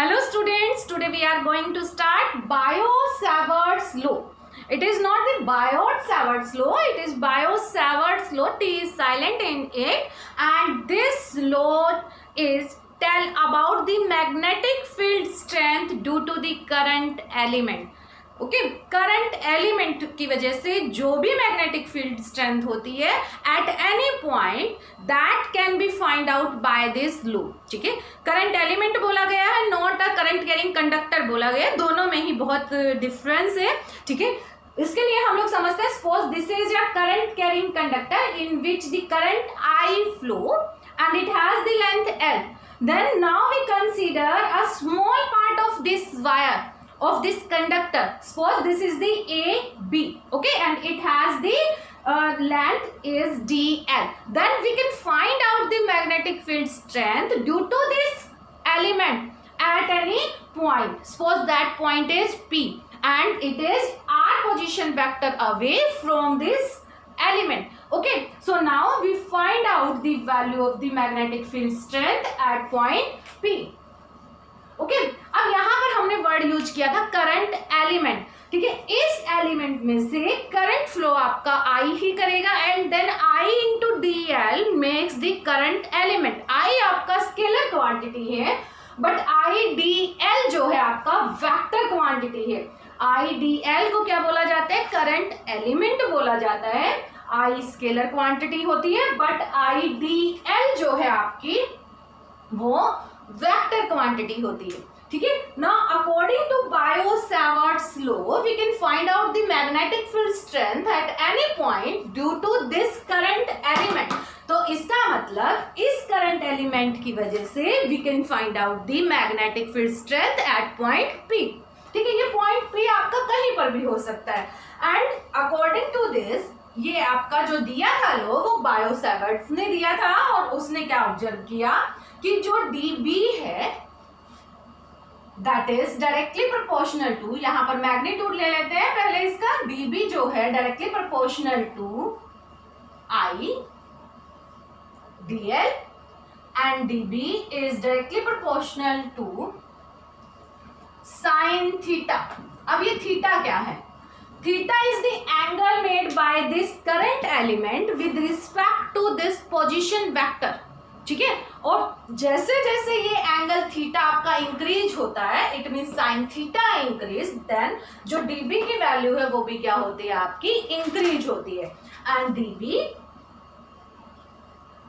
Hello students, today we are going to start Biot-Savart's law. It is not the Biot-Savart's law, it is Biot-Savart's law. T is silent in it, and this law is tell about the magnetic field strength due to the current element. Okay, current element की वजह से जो भी magnetic field strength होती है eight any point that can be find out by this law. ठीक है, current element बोला गया है, not a current carrying conductor बोला गया है, दोनों में ही बहुत डिफरेंस है. ठीक है, इसके लिए हम लोग समझते हैं suppose this is a current carrying conductor in which the current I flow and it has the length L. Then now we consider a small part of this wire of this conductor. Suppose this is the AB, okay, and it has the length is DL. Then we can find out the magnetic field strength due to this element at any point. Suppose that point is P and it is R position vector away from this element. Okay, so now we find out the value of the magnetic field strength at point P. Okay, अब यहाँ पर हमने word use किया था current element. ठीक है, इस element में से करंट फ्लो आपका आई ही करेगा and then I into d l makes the current element. I आपका स्केलर क्वांटिटी है बट आई डी एल जो है आपका वेक्टर क्वांटिटी है. आई डी एल को क्या बोला जाता है? करंट एलिमेंट बोला जाता है. आई स्केलर क्वांटिटी होती है बट आई डी एल जो है आपकी वो वेक्टर क्वांटिटी होती है. ठीक है, now according to Biot Savart's law we can find out the magnetic field strength at any point due to this current element. तो इसका मतलब इस करंट एलिमेंट की वजह से we can find out the magnetic field strength at point P. ठीक है, ये पॉइंट पी आपका कहीं पर भी हो सकता है एंड अकॉर्डिंग टू दिस ये आपका जो दिया था लो वो बायो-सावर्ट्स ने दिया था और उसने क्या ऑब्जर्व किया कि जो dB है that is directly proportional to, यहां पर मैग्नीट्यूड ले लेते हैं पहले इसका. dB जो है directly proportional to I dl and dB is directly proportional to sine theta. अब ये थीटा क्या है? Theta is the angle made by this current element with respect to this position vector. ठीक है, और जैसे जैसे ये एंगल थीटा आपका इंक्रीज होता है it mean sine theta increase, then जो dB की वैल्यू है वो भी क्या होती है आपकी? इंक्रीज होती है. And dB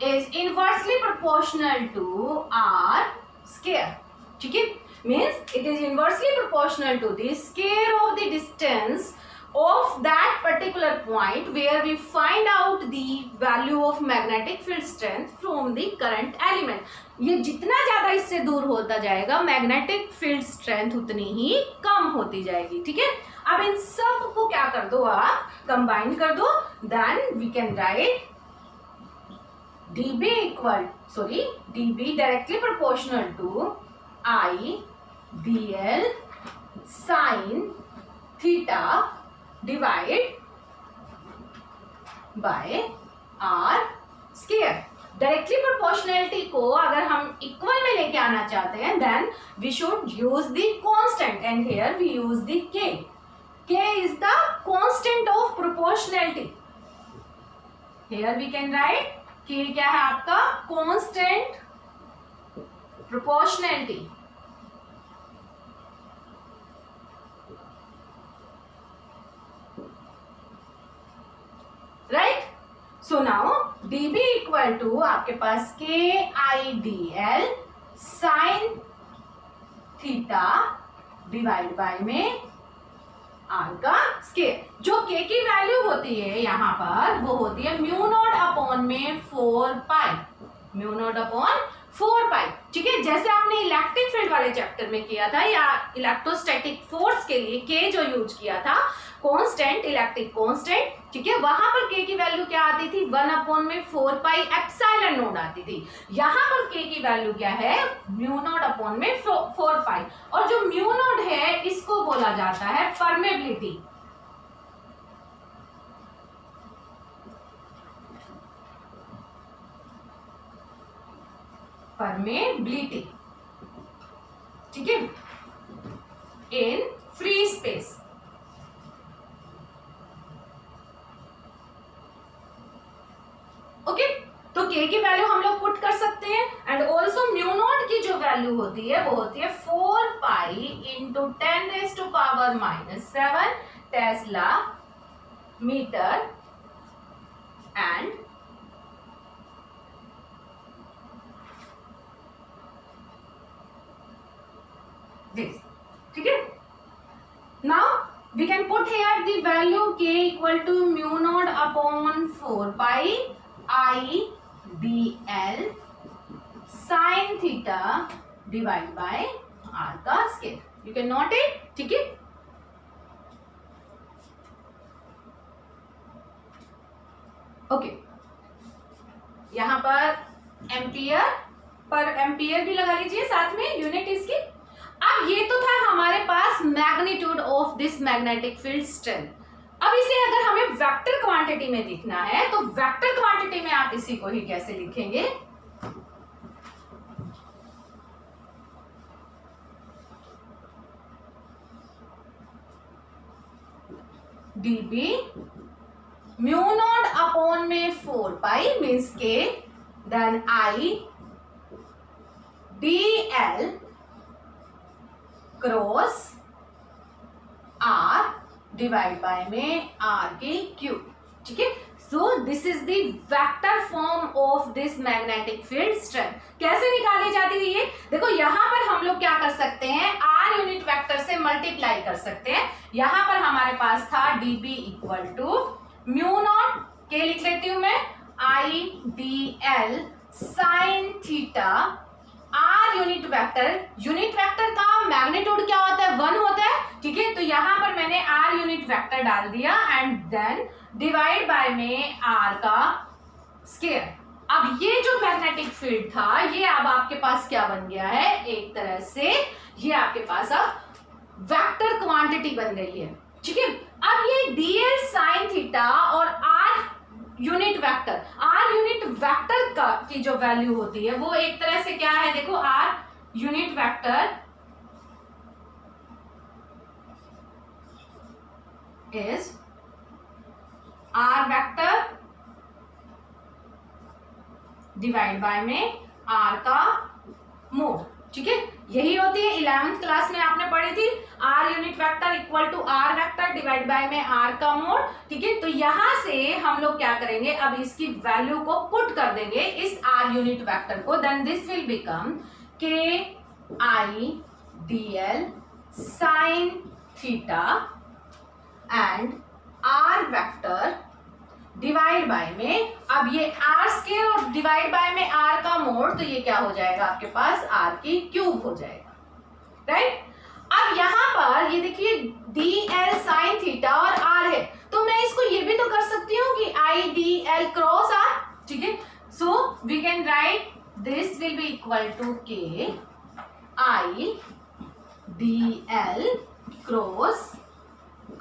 is inversely proportional to R square. ठीक है, means it is inversely proportional to the square of the distance of that particular point where we find out the value of magnetic field strength from the current element. ये जितना ज्यादा इससे दूर होता जाएगा magnetic field strength उतनी ही कम होती जाएगी. ठीक है, अब इन सब को क्या कर दो आप कंबाइन कर दो, then we can write dB directly proportional to I dl sin theta divide by R square. Directly proportionality को अगर हम इक्वल में लेके आना चाहते हैं then we should use the constant and here we use the K. K is the constant of proportionality. Here we can write K क्या है आपका? Constant proportionality. Right, so now dB equal to आपके पास KIDL sine theta divide by में R का square. जो K की value होती है यहाँ पर वो होती है म्यू नॉट अपॉन में 4 पाई. म्यू नॉट अपॉन 4 पाई. ठीक है, जैसे आपने इलेक्ट्रिक फील्ड वाले चैप्टर में किया था या इलेक्ट्रोस्टैटिक फोर्स के लिए K जो यूज किया था कांस्टेंट, इलेक्ट्रिक कांस्टेंट. ठीक है, वहां पर K की वैल्यू क्या आती थी? 1 अपॉन में 4 पाई एप्सिलॉन नॉट आती थी. यहाँ पर K की वैल्यू क्या है? म्यू नॉट अपॉन में 4 पाई. और जो म्यू नॉट है इसको बोला जाता है परमेबिलिटी. परमेबिलिटी ठीक है, इन फ्री स्पेस। ओके, तो k की वैल्यू हम लोग पुट कर सकते हैं एंड ऑल्सो म्यू नॉट की जो वैल्यू होती है वो होती है 4 pi into 10⁻⁻7 tesla metre and this. ठीक है, now we can put here the value k equal to mu naught upon 4 pi I dl sin theta divide by r का square. you can note it। ठीक है, okay, यहां पर ampere भी लगा लीजिए साथ में, यूनिट इसकी। अब ये तो था हमारे पास magnitude of this magnetic field strength. अब इसे अगर हमें वेक्टर क्वांटिटी में लिखना है तो वेक्टर क्वांटिटी में आप इसी को ही कैसे लिखेंगे? dB म्यू नॉट अपॉन में 4 pi means K, then I dl cross r divide by में r के क्यूब। ठीक है, so this is the vector form of this magnetic field strength. कैसे निकाली जाती है ये देखो, यहां पर हम लोग क्या कर सकते हैं, r यूनिट वेक्टर से मल्टीप्लाई कर सकते हैं। यहां पर हमारे पास था dB equal to mu naught के लिख लेती हूं मैं I dl sine theta r unit vector का मैग्नीट्यूड क्या होता है, 1 होता है। ठीक है, तो यहां पर मैंने r यूनिट वेक्टर डाल दिया एंड देन डिवाइड बाय में r का स्क्वायर। अब ये जो मैग्नेटिक फील्ड था ये अब आपके पास क्या बन गया है, एक तरह से ये आपके पास अब वेक्टर क्वांटिटी बन गई है। ठीक है, अब ये dl साइन थीटा और r यूनिट वेक्टर का की जो वैल्यू होती है वो एक तरह से क्या है, देखो r unit vector is r vector divide by में r का मोड। ठीक है, यही होती है 11th क्लास में आपने पढ़ी थी, r unit vector equal to r vector divide by में r का मोड। ठीक है, तो यहां से हम लोग क्या करेंगे, अब इसकी वैल्यू को पुट कर देंगे इस r यूनिट वेक्टर को, then this will become k I dl sine theta and r vector divide by में, अब ये r स्क्वायर और डिवाइड बाय में r का मोड, तो ये क्या हो जाएगा आपके पास, r की क्यूब हो जाएगा। राइट, अब यहां पर ये देखिए dl साइन थीटा और r है, तो मैं इसको ये भी तो कर सकती हूँ कि I dl क्रॉस r। ठीक है, so we can write this will be equal to k I dl cross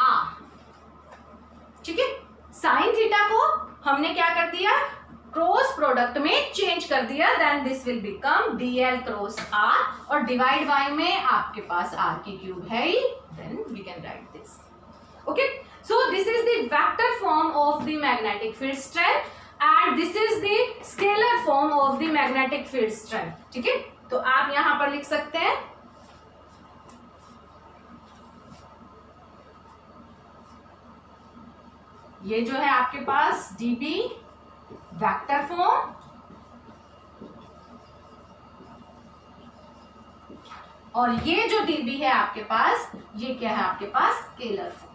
r। ठीक है, साइन थीटा को हमने क्या कर दिया, क्रॉस प्रोडक्ट में चेंज कर दिया, then this will become dl cross r और डिवाइड बाय में आपके पास r की क्यूब है ही, then we can write this. Okay, so this is the vector form of the magnetic field strength and this is the scalar form of the magnetic field strength. ठीक है, तो आप यहां पर लिख सकते हैं ये जो है आपके पास dB वेक्टर फॉर्म और ये जो dB है आपके पास, ये क्या है आपके पास, स्केलर फॉर्म।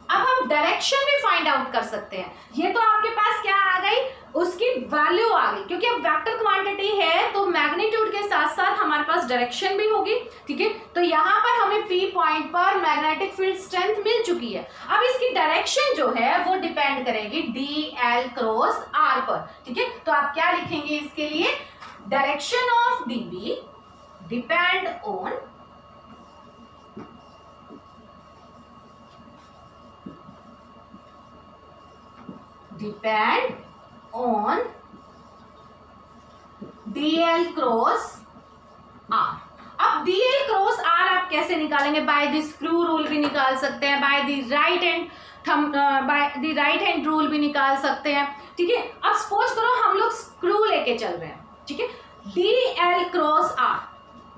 अब हम डायरेक्शन भी फाइंड आउट कर सकते हैं। ये तो आपके पास क्या आ गई, उसकी वैल्यू आ गई, क्योंकि अब वेक्टर क्वांटिटी है तो मैग्नीट्यूड के साथ साथ हमारे पास डायरेक्शन भी होगी। ठीक है, तो यहाँ पर हमें P पॉइंट पर मैग्नेटिक फील्ड स्ट्रेंथ मिल चुकी है। अब इसकी डायरेक्शन जो है वो डिपेंड करेगी dl क्रॉस r पर। ठीक है, तो आप क्या लिखेंगे इसके लिए, direction of dB depend on d DL cross R। अब DL क्रॉस R आप कैसे निकालेंगे? बाय द स्क्रू रूल भी निकाल सकते हैं, bye the right hand rule भी निकाल सकते हैं, ठीक है। अब सपोज करो हम लोग स्क्रू लेके चल रहे हैं, ठीक है, DL क्रॉस R,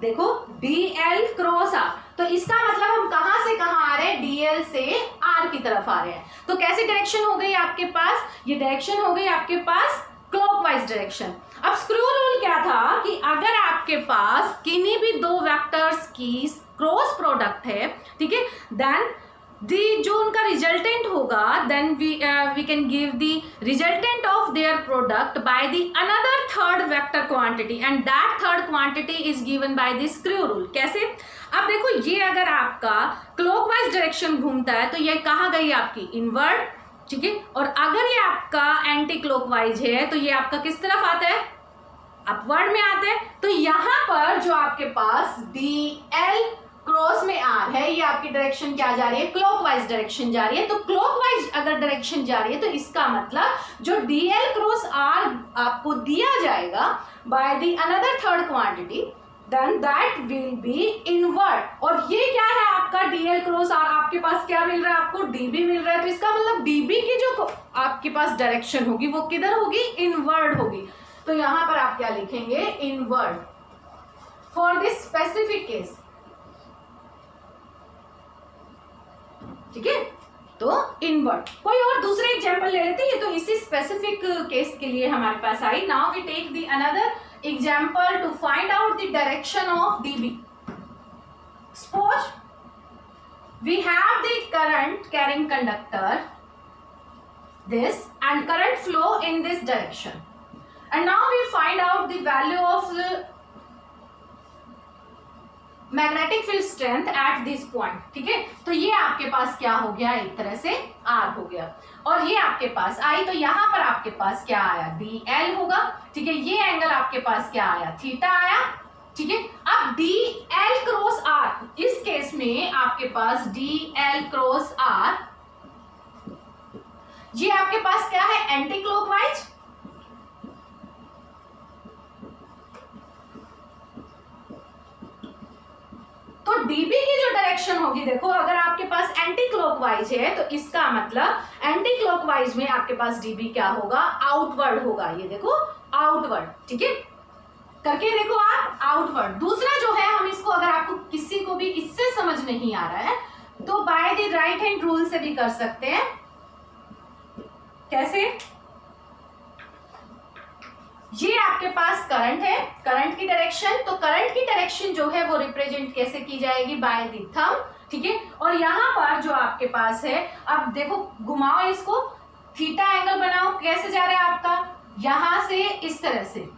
देखो DL क्रॉस R, तो इसका मतलब हम कहां से कहां आ रहे हैं? DL से R की तरफ आ रहे हैं। तो कैसी डायरेक्शन हो गई आपके पास? ये डायरेक्शन हो गई आपके पास क्लॉकवाइज डायरेक्शन। अब स्क्रू रूल क्या था कि अगर आपके पास किन्हीं भी दो वेक्टर्स की क्रॉस प्रोडक्ट है, ठीक है, देन जो उनका रिजल्टेंट होगा, then we can give the resultant of their product by the another third vector quantity and that third quantity is given by the screw rule. कैसे? अब देखो ये अगर आपका क्लॉकवाइज डायरेक्शन घूमता है तो ये कहाँ गई? आपकी इनवर्ड, ठीक है, और अगर ये आपका एंटी क्लॉकवाइज है तो ये आपका किस तरफ आता है? अपवर्ड में आता है। तो यहां पर जो आपके पास DL क्रॉस में R है, ये आपकी डायरेक्शन क्या जा रही है? क्लॉकवाइज डायरेक्शन जा रही है। तो क्लॉकवाइज अगर डायरेक्शन जा रही है तो इसका मतलब जो DL क्रॉस R आपको दिया जाएगा by the another third quantity, then that will be inward. और ये क्या है आपका? DL क्रॉस R, आपके पास क्या मिल रहा है? आपको DB मिल रहा है। तो इसका मतलब DB की जो आपके पास डायरेक्शन होगी वो किधर होगी? इनवर्ड होगी। तो यहां पर आप क्या लिखेंगे? Inward for this specific case, ठीक है, तो इनवर्ड। कोई और दूसरे एग्जांपल ले लेते हैं, ये तो इसी स्पेसिफिक केस के लिए हमारे पास I. Now we take the another example to find out the direction of DB। Suppose we have the current carrying conductor this and current flow in this direction, and now we find out the value of the magnetic field strength at this point, ठीक है। तो ये आपके पास क्या हो गया? एक तरह से R हो गया, और ये आपके पास आई, तो यहां पर आपके पास क्या आया? DL होगा, ठीक है। ये एंगल आपके पास क्या आया? थीटा आया, ठीक है। अब DL क्रॉस R, इस केस में आपके पास DL क्रॉस R, ये आपके पास क्या है? Anti clockwise. तो DB की जो डायरेक्शन होगी, देखो अगर आपके पास एंटी क्लॉकवाइज है तो इसका मतलब एंटी क्लॉकवाइज में आपके पास DB क्या होगा? आउटवर्ड होगा। ये देखो आउटवर्ड, ठीक है, करके देखो आप, आउटवर्ड। दूसरा जो है, हम इसको अगर आपको किसी को भी इससे समझ नहीं आ रहा है तो bye the right hand rule से भी कर सकते हैं। कैसे? ये आपके पास करंट है, करंट की डायरेक्शन, तो करंट की डायरेक्शन जो है वो रिप्रेजेंट कैसे की जाएगी? बाय द थंब, ठीक है। और यहां पर जो आपके पास है, अब देखो घुमाओ इसको, थीटा एंगल बनाओ, कैसे जा रहा है आपका? यहां से इस तरह से,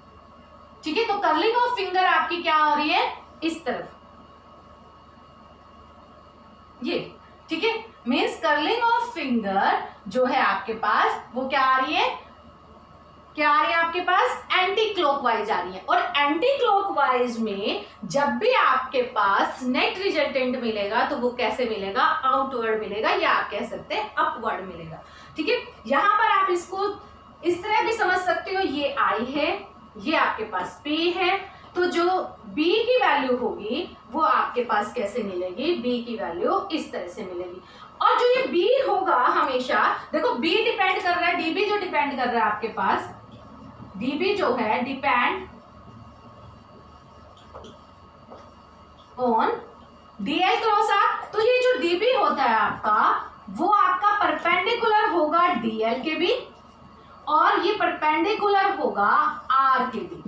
ठीक है। तो कर्लिंग ऑफ फिंगर आपकी क्या हो रही है? इस तरफ, ये, ठीक है। मीन्स कर्लिंग ऑफ फिंगर जो है आपके पास वो क्या आ रही है? क्या आ रही है आपके पास? एंटी क्लॉकवाइज आ रही है। और एंटी क्लॉकवाइज में जब भी आपके पास नेट रिजल्टेंट मिलेगा तो वो कैसे मिलेगा? आउटवर्ड मिलेगा, या आप कह सकते हैं अपवर्ड मिलेगा, ठीक है। यहां पर आप इसको इस तरह भी समझ सकते हो, ये I है, ये आपके पास P है, तो जो B की वैल्यू होगी वो आपके पास कैसे मिलेगी? B की वैल्यू इस तरह से मिलेगी। और जो ये B होगा हमेशा, देखो B डिपेंड कर रहा है, DB जो डिपेंड कर रहा है आपके पास, DB जो है depend on DL cross R। तो ये जो DB होता है आपका, वो आपका परपेंडिकुलर होगा DL के भी, और ये परपेंडिकुलर होगा R के भी,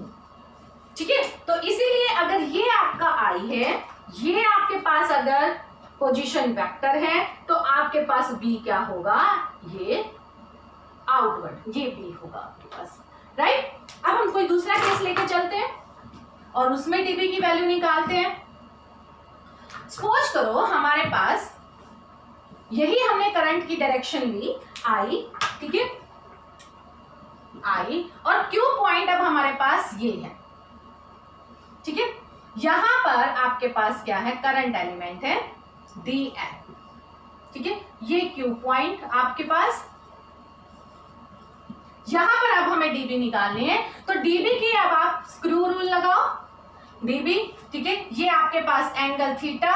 ठीक है। तो इसीलिए अगर ये आपका I है, ये आपके पास अगर पोजीशन वेक्टर है, तो आपके पास B क्या होगा? ये आउटवर्ड, ये B होगा आपके पास, राइट। अब हम कोई दूसरा केस लेके चलते हैं और उसमें DB की वैल्यू निकालते हैं। सपोज करो हमारे पास यही हमने करंट की डायरेक्शन ली I, ठीक है, I, और Q पॉइंट अब हमारे पास ये है, ठीक है। यहां पर आपके पास क्या है? करंट एलिमेंट है DL, ठीक है। ये Q पॉइंट आपके पास, यहाँ पर अब हमें डीबी निकालने हैं, तो डीबी की अब आप स्क्रू रूल लगाओ। डीबी, ठीक है, ये आपके पास एंगल थीटा,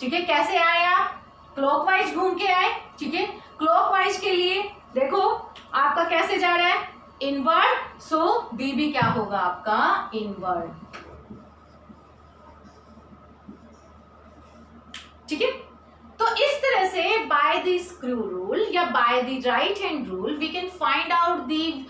ठीक है, कैसे आए आप, क्लॉकवाइज घूम के आए, ठीक है, क्लॉकवाइज के लिए देखो आपका कैसे जा रहा है, इनवर्ड, सो डीबी क्या होगा आपका, इनवर्ड, ठीक है। तो इस तरह से बाय द स्क्रू रूल या by the right hand rule we can find out the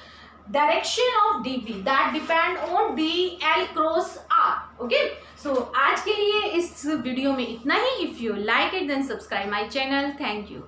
direction of DB that depend on d l cross r. Okay, so आज के लिए इस वीडियो में इतना ही। If you like it then subscribe my channel. Thank you.